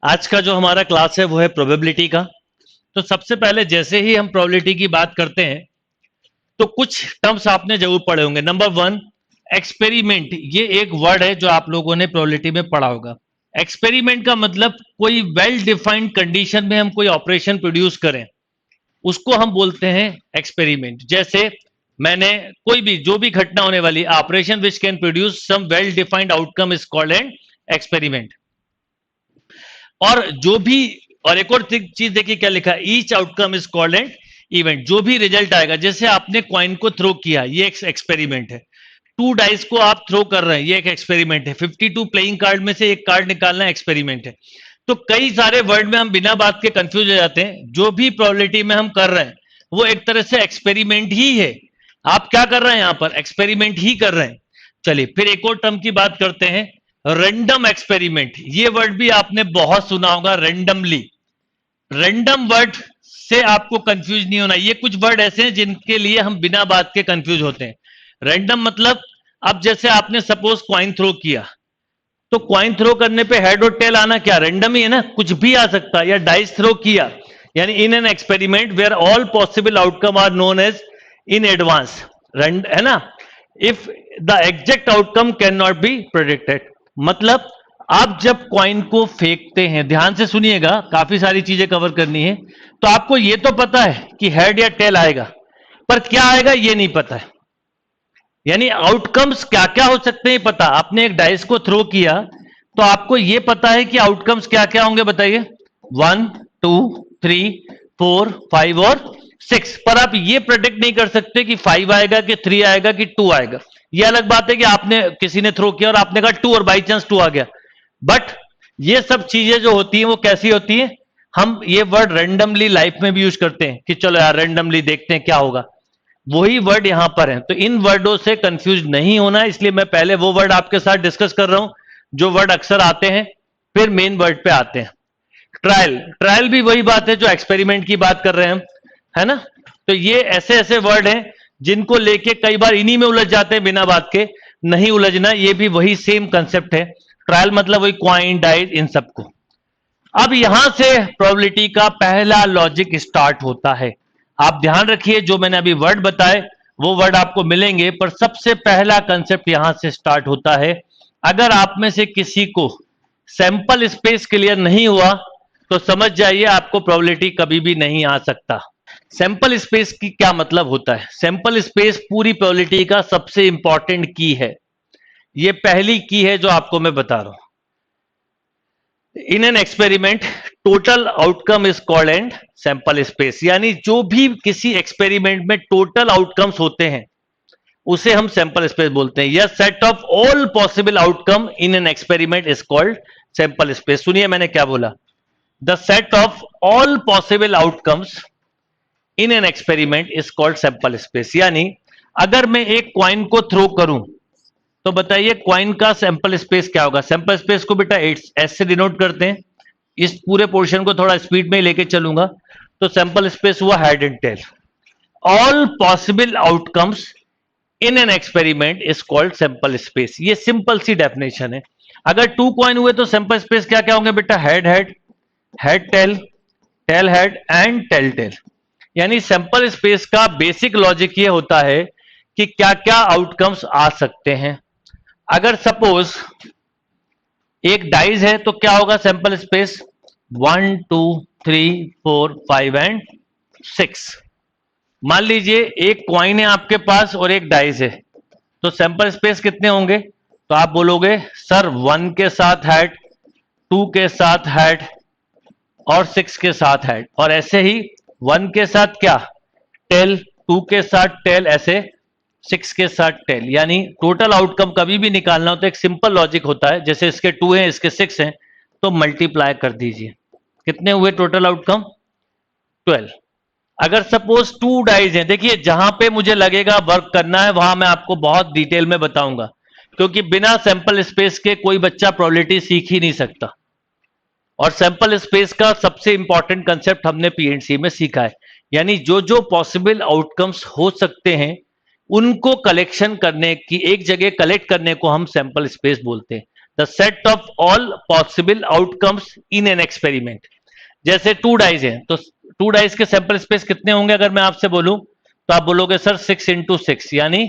आज का जो हमारा क्लास है वो है प्रोबेबिलिटी का। तो सबसे पहले जैसे ही हम प्रोबेबिलिटी की बात करते हैं तो कुछ टर्म्स आपने जरूर पढ़े होंगे। Number one, experiment. ये एक वर्ड है जो आप लोगों ने प्रोबेबिलिटी में पढ़ा होगा। एक्सपेरिमेंट का मतलब कोई वेल डिफाइंड कंडीशन में हम कोई ऑपरेशन प्रोड्यूस करें, उसको हम बोलते हैं एक्सपेरिमेंट। जैसे मैंने कोई भी जो भी घटना होने वाली operation which can produce some well defined outcome is called an experiment. और जो भी, और एक और चीज देखिए क्या लिखा है, each outcome is called an event. जो भी रिजल्ट आएगा, जैसे आपने कॉइन को थ्रो किया, ये एक एक्सपेरिमेंट है। 2 डाइस को आप थ्रो कर रहे हैं, ये एक एक्सपेरिमेंट है। 52 प्लेइंग कार्ड में से एक कार्ड निकालना एक्सपेरिमेंट है। तो कई सारे वर्ड में हम बिना बात के कंफ्यूज हो जाते हैं। जो भी प्रोबेबिलिटी में हम कर रहे हैं वो एक तरह से एक्सपेरिमेंट ही है। आप क्या कर रहे हैं यहां पर, एक्सपेरिमेंट ही कर रहे हैं। चलिए फिर एक और टर्म की बात करते हैं, रैंडम एक्सपेरिमेंट। ये वर्ड भी आपने बहुत सुना होगा, रैंडमली। रैंडम वर्ड से आपको कंफ्यूज नहीं होना। ये कुछ वर्ड ऐसे हैं जिनके लिए हम बिना बात के कंफ्यूज होते हैं। रैंडम मतलब, अब जैसे आपने सपोज कॉइन थ्रो किया, तो कॉइन थ्रो करने पे हेड और टेल आना क्या रैंडम ही है ना, कुछ भी आ सकता है। या डाइस थ्रो किया, यानी in an experiment where all possible outcome are known as in advance, है ना। If the exact outcome can not be predicted, मतलब आप जब कॉइन को फेंकते हैं, ध्यान से सुनिएगा, काफी सारी चीजें कवर करनी है। तो आपको यह तो पता है कि हेड या टेल आएगा, पर क्या आएगा ये नहीं पता है। यानी आउटकम्स क्या क्या हो सकते हैं पता। आपने एक डाइस को थ्रो किया तो आपको यह पता है कि आउटकम्स क्या क्या होंगे, बताइए। 1 2 3 4 5 और 6, पर आप ये प्रेडिक्ट नहीं कर सकते कि 5 आएगा कि 3 आएगा कि 2 आएगा। ये अलग बात है कि आपने, किसी ने थ्रो किया और आपने कहा 2 और बाई चांस 2 आ गया। बट ये सब चीजें जो होती हैं वो कैसी होती हैं, हम ये वर्ड रैंडमली लाइफ में भी यूज करते हैं कि चलो यार रैंडमली देखते हैं क्या होगा। वही वर्ड यहां पर है। तो इन वर्डों से कंफ्यूज नहीं होना, इसलिए मैं पहले वो वर्ड आपके साथ डिस्कस कर रहा हूं जो वर्ड अक्सर आते हैं, फिर मेन वर्ड पे आते हैं। ट्रायल, ट्रायल भी वही बात है जो एक्सपेरिमेंट की बात कर रहे हैं हम, है ना। तो ये ऐसे ऐसे वर्ड हैं जिनको लेके कई बार इन्हीं में उलझ जाते हैं बिना बात के। नहीं उलझना, ये भी वही सेम कंसेप्ट है। ट्रायल मतलब वही क्वाइन, डाइस, इन सबको। अब यहां से प्रोबेबिलिटी का पहला लॉजिक स्टार्ट होता है। आप ध्यान रखिए, जो मैंने अभी वर्ड बताए वो वर्ड आपको मिलेंगे, पर सबसे पहला कंसेप्ट यहां से स्टार्ट होता है। अगर आप में से किसी को सैंपल स्पेस क्लियर नहीं हुआ तो समझ जाइए आपको प्रोबेबिलिटी कभी भी नहीं आ सकता। सैंपल स्पेस की क्या मतलब होता है? सैंपल स्पेस पूरी प्रोबेबिलिटी का सबसे इंपॉर्टेंट की है। ये पहली की है जो आपको मैं बता रहा हूं। इन an experiment total outcome is called and sample space, यानी जो भी किसी एक्सपेरिमेंट में टोटल आउटकम्स होते हैं उसे हम सैंपल स्पेस बोलते हैं। यह set of all possible outcome in an experiment is called sample space. सुनिए मैंने क्या बोला, the set of all possible outcomes in an experiment is called sample space. यानी अगर मैं एक कॉइन को थ्रो करूं तो बताइए कॉइन का सैंपल स्पेस क्या होगा। सैंपल स्पेस को बेटा एस से डिनोट करते हैं। इस पूरे पोर्शन को थोड़ा स्पीड में ही लेके चलूंगा। तो सैंपल स्पेस हुआ head and tail. All possible outcomes in an experiment is called sample space. ये सिंपल सी डेफिनेशन है। अगर 2 कॉइन हुए तो सैंपल स्पेस क्या क्या होंगे बेटा, head head, head tail, tail head and tail tail. यानी सैंपल स्पेस का बेसिक लॉजिक ये होता है कि क्या क्या आउटकम्स आ सकते हैं। अगर सपोज एक डाइज है तो क्या होगा सैंपल स्पेस, 1 2 3 4 5 एंड 6। मान लीजिए एक कॉइन है आपके पास और एक डाइज है, तो सैंपल स्पेस कितने होंगे? तो आप बोलोगे सर 1 के साथ हेड, 2 के साथ हेड और 6 के साथ हेड, और ऐसे ही 1 के साथ क्या, टेल, 2 के साथ टेल, ऐसे 6 के साथ टेल। यानी टोटल आउटकम कभी भी निकालना हो तो एक सिंपल लॉजिक होता है, जैसे इसके 2 हैं इसके 6 हैं तो मल्टीप्लाई कर दीजिए। कितने हुए टोटल आउटकम? 12। अगर सपोज 2 डाइज हैं, देखिए जहां पे मुझे लगेगा वर्क करना है वहां मैं आपको बहुत डिटेल में बताऊंगा, क्योंकि बिना सैंपल स्पेस के कोई बच्चा प्रोबेबिलिटी सीख ही नहीं सकता। और सैंपल स्पेस का सबसे इंपॉर्टेंट कंसेप्ट हमने पीएनसी में सीखा है। यानी जो जो पॉसिबल आउटकम्स हो सकते हैं उनको कलेक्शन करने की, एक जगह कलेक्ट करने को हम सैंपल स्पेस बोलते हैं। The set of all possible outcomes in an experiment. जैसे 2 डाइज है तो 2 डाइज के सैंपल स्पेस कितने होंगे अगर मैं आपसे बोलूं, तो आप बोलोगे सर 6 इंटू 6, यानी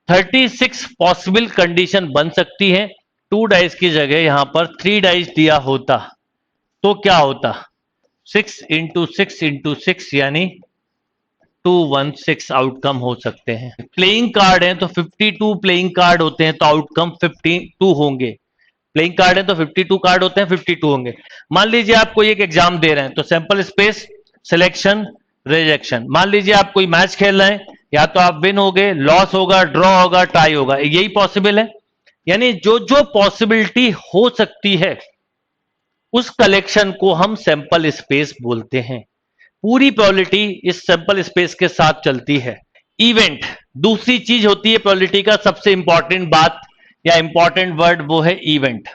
36 पॉसिबल कंडीशन बन सकती है। 2 डाइज की जगह यहां पर 3 डाइज दिया होता तो क्या होता, 6 इंटू 6 इंटू 6 यानी 216 आउटकम हो सकते हैं। प्लेइंग कार्ड है तो 52 प्लेइंग कार्ड होते हैं तो आउटकम 52 होंगे। प्लेइंग कार्ड है तो 52 कार्ड होते हैं, 52 होंगे। मान लीजिए आप कोई एक एग्जाम दे रहे हैं तो सैंपल स्पेस, सिलेक्शन, रिजेक्शन। मान लीजिए आप कोई मैच खेल रहे हैं, या तो आप विन होगे, लॉस होगा, ड्रॉ होगा, टाई होगा, यही पॉसिबल है। यानी जो जो पॉसिबिलिटी हो सकती है उस कलेक्शन को हम सैंपल स्पेस बोलते हैं। पूरी प्रोबेबिलिटी इस सैंपल स्पेस के साथ चलती है। इवेंट दूसरी चीज होती है प्रोबेबिलिटी का सबसे इंपॉर्टेंट बात या इंपॉर्टेंट वर्ड, वो है इवेंट।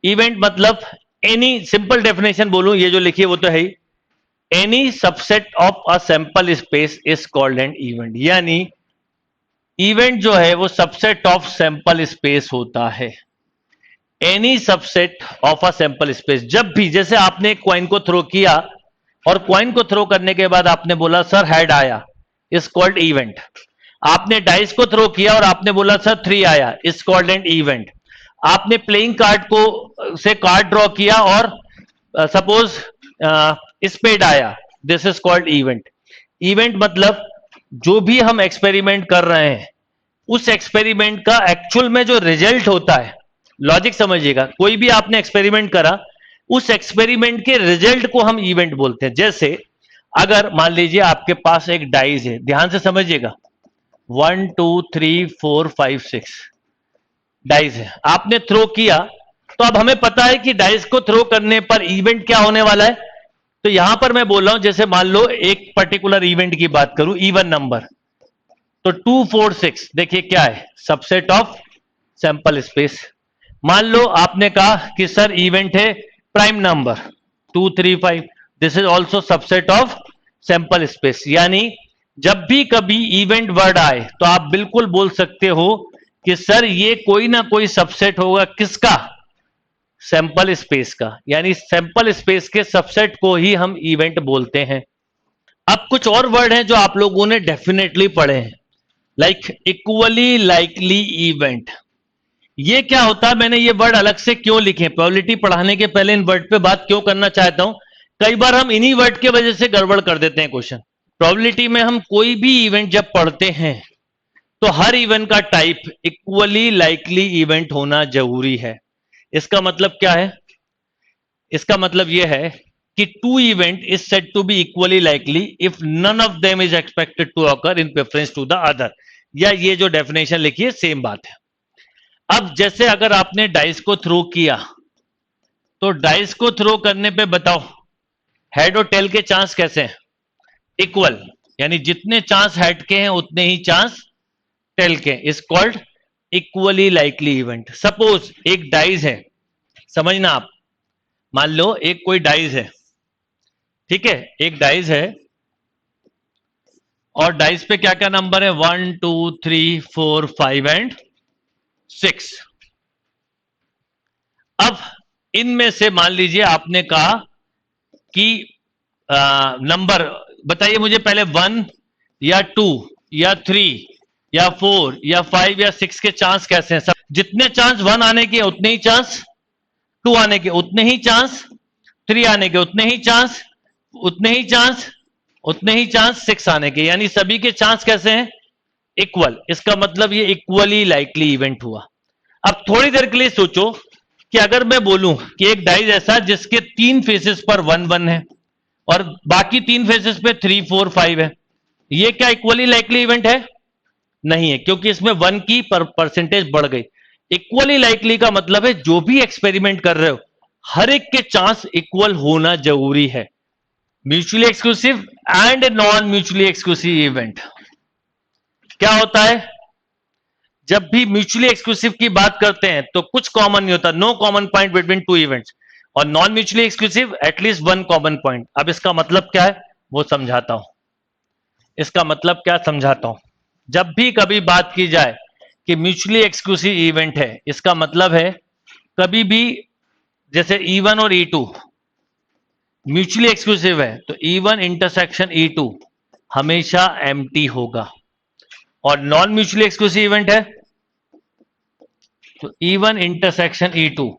इवेंट मतलब एनी, सिंपल डेफिनेशन बोलूं, ये जो लिखी है वो तो है ही, any subset of a sample space is called an event. यानी इवेंट जो है वो सबसेट ऑफ सैंपल स्पेस होता है। Any subset of a sample space, जब भी, जैसे आपने एक कॉइन को थ्रो किया और कॉइन को थ्रो करने के बाद आपने बोला सर हेड आया, इज कॉल्ड इवेंट। आपने डाइस को थ्रो किया और आपने बोला सर 3 आया, इज कॉल्ड एन इवेंट। आपने प्लेइंग कार्ड को से कार्ड ड्रॉ किया और सपोज स्पेड आया, this is called event. Event मतलब जो भी हम एक्सपेरिमेंट कर रहे हैं उस एक्सपेरिमेंट का एक्चुअल में जो रिजल्ट होता है, लॉजिक समझिएगा, कोई भी आपने एक्सपेरिमेंट करा, उस एक्सपेरिमेंट के रिजल्ट को हम इवेंट बोलते हैं। जैसे अगर मान लीजिए आपके पास एक डाइस है, ध्यान से समझिएगा, 1 2 3 4 5 6 डाइस है, आपने थ्रो किया, तो अब हमें पता है कि डाइस को थ्रो करने पर इवेंट क्या होने वाला है। तो यहां पर मैं बोल रहा हूं, जैसे मान लो एक पर्टिकुलर इवेंट की बात करूं, इवन नंबर, तो 2 4 6 देखिए क्या है, सबसेट ऑफ सैंपल स्पेस। मान लो आपने कहा कि सर इवेंट है prime number 2 3 5, this is also subset of sample space. यानी जब भी कभी इवेंट वर्ड आए तो आप बिल्कुल बोल सकते हो कि सर ये कोई ना कोई सबसेट होगा, किसका, सैंपल स्पेस का। यानी सैंपल स्पेस के सबसेट को ही हम इवेंट बोलते हैं। अब कुछ और वर्ड हैं जो आप लोगों ने डेफिनेटली पढ़े हैं, लाइक इक्वली लाइकली इवेंट। ये क्या होता है, मैंने ये वर्ड अलग से क्यों लिखे, प्रोबेबिलिटी पढ़ाने के पहले इन वर्ड पे बात क्यों करना चाहता हूं, कई बार हम इन्हीं वर्ड के वजह से गड़बड़ कर देते हैं क्वेश्चन। प्रोबेबिलिटी में हम कोई भी इवेंट जब पढ़ते हैं तो हर इवेंट का टाइप इक्वली लाइकली इवेंट होना जरूरी है। इसका मतलब क्या है, इसका मतलब यह है कि 2 event is said to be equally likely if none of them is expected to occur in preference to the other, या ये जो डेफिनेशन लिखी है सेम बात है। अब जैसे अगर आपने डाइस को थ्रो किया, तो डाइस को थ्रो करने पे बताओ हेड और टेल के चांस कैसे हैं, इक्वल, यानी जितने चांस हेड के हैं उतने ही चांस टेल के, is called equally likely event. Suppose एक डाइस है, समझना आप, मान लो एक कोई डाइस है, ठीक है, एक डाइस है और डाइस पे क्या क्या नंबर है, 1 2 3 4 5 एंड 6। अब इनमें से मान लीजिए आपने कहा कि नंबर बताइए मुझे पहले, 1 या 2 या 3 या 4 या 5 या 6 के चांस कैसे हैं। सब जितने चांस 1 आने के उतने ही चांस, 2 आने के उतने ही चांस, 3 आने के उतने ही चांस, उतने ही चांस, उतने ही चांस 6 आने के, यानी सभी के चांस कैसे हैं, इक्वल। इसका मतलब ये इक्वली लाइकली इवेंट हुआ। अब थोड़ी देर के लिए सोचो कि अगर मैं बोलूं कि एक डाइस ऐसा जिसके 3 फेसेस पर 1 1 है और बाकी 3 फेसेस पे 3 4 5 है, ये क्या इक्वली लाइकली इवेंट है, नहीं है, क्योंकि इसमें 1 की परसेंटेज बढ़ गई। इक्वली लाइकली का मतलब है जो भी एक्सपेरिमेंट कर रहे हो हर एक के चांस इक्वल होना जरूरी है। Mutually exclusive and non mutually exclusive event क्या होता है, जब भी म्यूचुअली एक्सक्लूसिव की बात करते हैं तो कुछ कॉमन नहीं होता, no common point between 2 events, और non mutually exclusive at least 1 common point. अब इसका मतलब क्या है वो समझाता हूं, इसका मतलब क्या समझाता हूं। जब भी कभी बात की जाए कि म्यूचुअली एक्सक्लूसिव इवेंट है, इसका मतलब है कभी भी जैसे E1 और E2 म्यूचुअली एक्सक्लूसिव है तो E1 इंटरसेक्शन E2 हमेशा एम्प्टी होगा, और नॉन म्यूचुअली एक्सक्लूसिव इवेंट है तो E1 intersection E2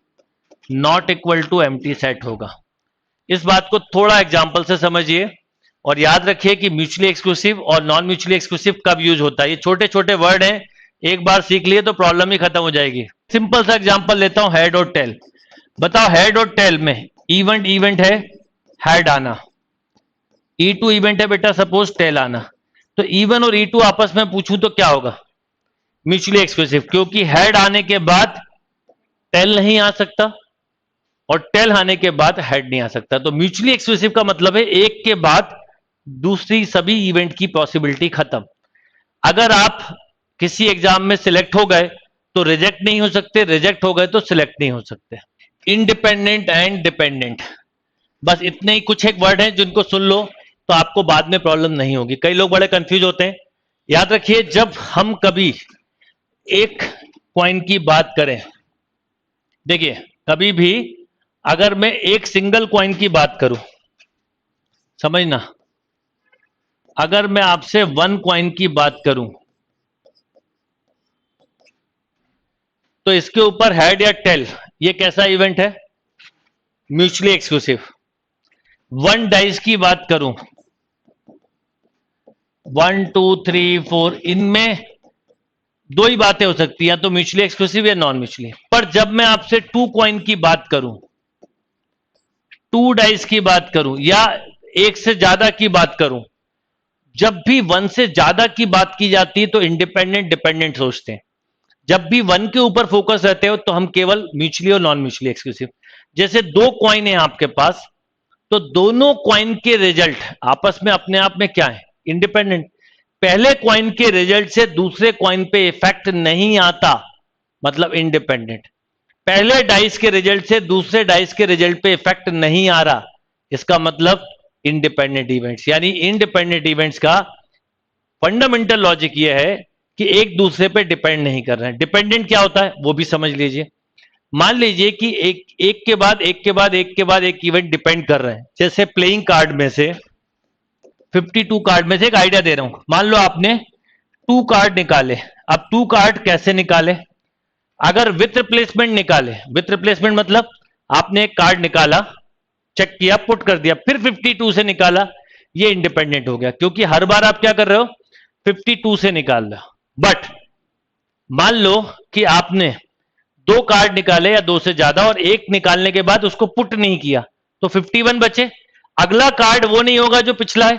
not equal to empty set होगा। इस बात को थोड़ा एग्जांपल से समझिए और याद रखिए कि म्यूचुअली एक्सक्लूसिव और नॉन म्यूचुअली एक्सक्लूसिव कब यूज होता है। ये छोटे छोटे वर्ड हैं, एक बार सीख लिए तो प्रॉब्लम ही खत्म हो जाएगी। सिंपल सा एग्जांपल लेता हूं, हेड और टेल। बताओ हेड और टेल में इवेंट है हेड आना, E2 इवेंट है बेटा सपोज टेल आना, तो E1 और E2 आपस में पूछूं तो क्या होगा? म्यूचुअली एक्सक्लूसिव, क्योंकि हेड आने के बाद टेल नहीं आ सकता और टेल आने के बाद हेड नहीं आ सकता। तो म्यूचुअली एक्सक्लूसिव का मतलब है एक के बाद दूसरी सभी इवेंट की पॉसिबिलिटी खत्म। अगर आप किसी एग्जाम में सिलेक्ट हो गए तो रिजेक्ट नहीं हो सकते, रिजेक्ट हो गए तो सिलेक्ट नहीं हो सकते। इंडिपेंडेंट एंड डिपेंडेंट, बस इतने ही कुछ एक वर्ड हैं जिनको सुन लो तो आपको बाद में प्रॉब्लम नहीं होगी। कई लोग बड़े कंफ्यूज होते हैं। याद रखिए जब हम कभी एक कॉइन की बात करें, देखिए कभी भी अगर मैं एक सिंगल कॉइन की बात करूं, समझना, अगर मैं आपसे 1 कॉइन की बात करूं तो इसके ऊपर हेड या टेल ये कैसा इवेंट है? Mutually exclusive. 1 डाइस की बात करूं, 1 2 3 4, इनमें दो ही बातें हो सकती हैं, तो म्यूचुअली एक्सक्लूसिव या नॉन म्यूचुअली। पर जब मैं आपसे 2 कॉइन की बात करूं, 2 डाइस की बात करूं या एक से ज्यादा की बात करूं, जब भी 1 से ज्यादा की बात की जाती है तो इंडिपेंडेंट डिपेंडेंट सोचते हैं। जब भी 1 के ऊपर फोकस रहते हो तो हम केवल म्यूचुअली और नॉन म्यूचुअली एक्सक्लूसिव। जैसे 2 कॉइन है आपके पास, तो दोनों कॉइन के रिजल्ट आपस में अपने आप में क्या है? इंडिपेंडेंट। पहले कॉइन के रिजल्ट से दूसरे कॉइन पे इफेक्ट नहीं आता, मतलब इंडिपेंडेंट। पहले डाइस के रिजल्ट से दूसरे डाइस के रिजल्ट पे इफेक्ट नहीं आ रहा, इसका मतलब इंडिपेंडेंट इवेंट्स। यानी इंडिपेंडेंट इवेंट्स का फंडामेंटल लॉजिक यह है कि एक दूसरे पे डिपेंड नहीं कर रहे हैं। डिपेंडेंट क्या होता है वो भी समझ लीजिए। मान लीजिए कि एक के बाद एक इवेंट डिपेंड कर रहे हैं। जैसे प्लेइंग कार्ड में से 52 कार्ड में से एक आइडिया दे रहा हूं। मान लो आपने 2 कार्ड निकाले। अब 2 कार्ड कैसे निकाले? अगर विथ रिप्लेसमेंट निकाले, विथ रिप्लेसमेंट मतलब आपने एक कार्ड निकाला, चेक किया, पुट कर दिया, फिर 52 से निकाला, ये इंडिपेंडेंट हो गया, क्योंकि हर बार आप क्या कर रहे हो? 52 से निकाल रहे हो। बट मान लो कि आपने 2 कार्ड निकाले या 2 से ज्यादा और एक निकालने के बाद उसको पुट नहीं किया, तो 51 बचे। अगला कार्ड वो नहीं होगा जो पिछला है।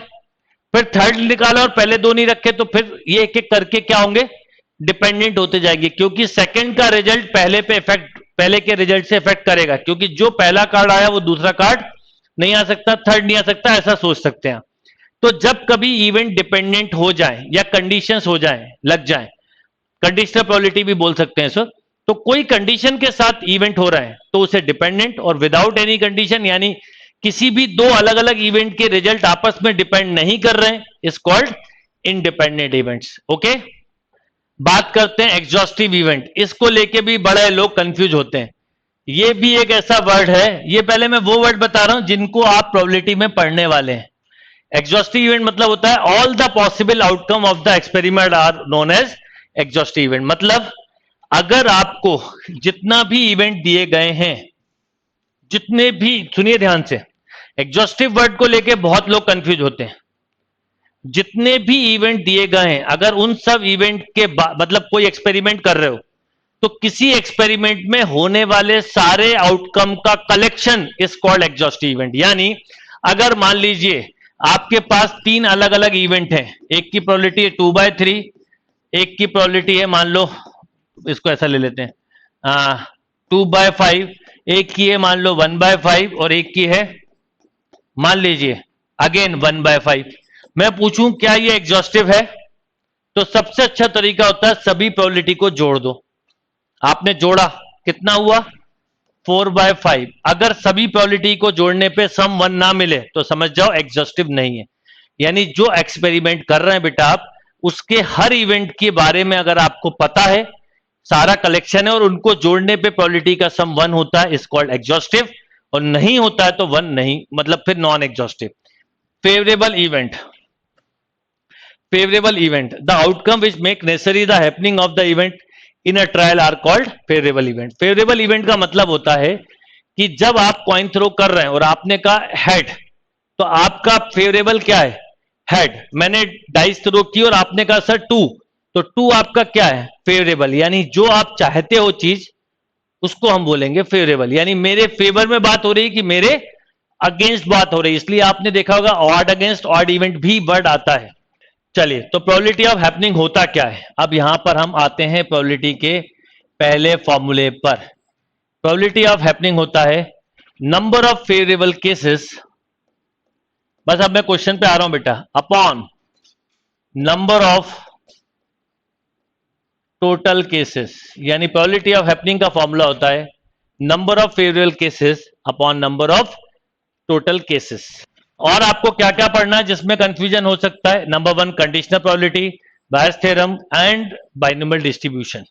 फिर थर्ड निकाला और पहले 2 नहीं रखे, तो फिर ये एक एक करके क्या होंगे? डिपेंडेंट होते जाएंगे, क्योंकि सेकंड का रिजल्ट पहले के रिजल्ट से इफेक्ट करेगा, क्योंकि जो पहला कार्ड आया वो दूसरा कार्ड नहीं आ सकता, थर्ड नहीं आ सकता, ऐसा सोच सकते हैं। तो जब कभी इवेंट डिपेंडेंट हो जाए या कंडीशंस हो जाए, लग जाए, कंडीशनल प्रोबेबिलिटी भी बोल सकते हैं सर, तो कोई कंडीशन के साथ इवेंट हो रहा है तो उसे डिपेंडेंट, और विदाउट एनी कंडीशन यानी किसी भी 2 अलग अलग इवेंट के रिजल्ट आपस में डिपेंड नहीं कर रहे हैं, is called independent events. Okay, बात करते हैं एग्जॉस्टिव इवेंट। इसको लेके भी बड़े लोग कंफ्यूज होते हैं। ये भी एक ऐसा वर्ड है, ये पहले मैं वो वर्ड बता रहा हूं जिनको आप प्रोबेबिलिटी में पढ़ने वाले हैं। एग्जॉस्टिव इवेंट मतलब होता है all the possible outcome of the experiment are known as exhaustive event. मतलब अगर आपको जितना भी इवेंट दिए गए हैं, जितने भी, सुनिए ध्यान से, एग्जॉस्टिव वर्ड को लेके बहुत लोग कंफ्यूज होते हैं। जितने भी इवेंट दिए गए हैं, अगर उन सब इवेंट के मतलब कोई एक्सपेरिमेंट कर रहे हो तो किसी एक्सपेरिमेंट में होने वाले सारे आउटकम का collection is called exhaustive event. यानी अगर मान लीजिए आपके पास 3 अलग अलग इवेंट हैं, एक की प्रोबेबिलिटी है 2/3, एक की प्रोबेबिलिटी है, मान लो इसको ऐसा ले लेते हैं 2/5, एक की है मान लो 1/5 और एक की है मान लीजिए अगेन 1/5। मैं पूछूं क्या ये एग्जॉस्टिव है? तो सबसे अच्छा तरीका होता है सभी प्रोबेबिलिटी को जोड़ दो। आपने जोड़ा, कितना हुआ? 4/5। अगर सभी प्रोबेबिलिटी को जोड़ने पे सम 1 ना मिले तो समझ जाओ एग्जॉस्टिव नहीं है। यानी जो एक्सपेरिमेंट कर रहे हैं बेटा आप, उसके हर इवेंट के बारे में अगर आपको पता है सारा कलेक्शन है और उनको जोड़ने पे प्रोबेबिलिटी का सम 1 होता है, इज कॉल्ड एग्जॉस्टिव, और नहीं होता है तो 1 नहीं, मतलब फिर non exhaustive. Favourable event, favorable event, the outcome which make necessary the happening of the event in a trial are called favorable event। favorable event का मतलब होता है कि जब आप कॉइन थ्रो कर रहे हैं और आपने कहा हेड, तो आपका फेवरेबल क्या है, हेड। मैंने डाइस थ्रो की और आपने कहा सर 2, तो 2 आपका क्या है, फेवरेबल, यानी जो आप चाहते हो चीज उसको हम बोलेंगे फेवरेबल, यानी मेरे फेवर में बात हो रही है कि मेरे अगेंस्ट बात हो रही है। इसलिए आपने देखा होगा ऑड अगेंस्ट ऑड इवेंट भी वर्ड आता है। चलिए, तो प्रोबेबिलिटी ऑफ हैपनिंग होता क्या है। अब यहां पर हम आते हैं प्रोबेबिलिटी के पहले फॉर्मूले पर। प्रोबेबिलिटी ऑफ हैपनिंग होता है नंबर ऑफ फेवरेबल केसेस, बस अब मैं क्वेश्चन पे आ रहा हूं बेटा, upon number of total cases, यानी प्रोबेबिलिटी ऑफ हैपनिंग का फॉर्मूला होता है number of favourable cases upon number of total cases. और आपको क्या क्या पढ़ना है जिसमें कंफ्यूजन हो सकता है, number 1 conditional probability, bias theorem and binomial distribution.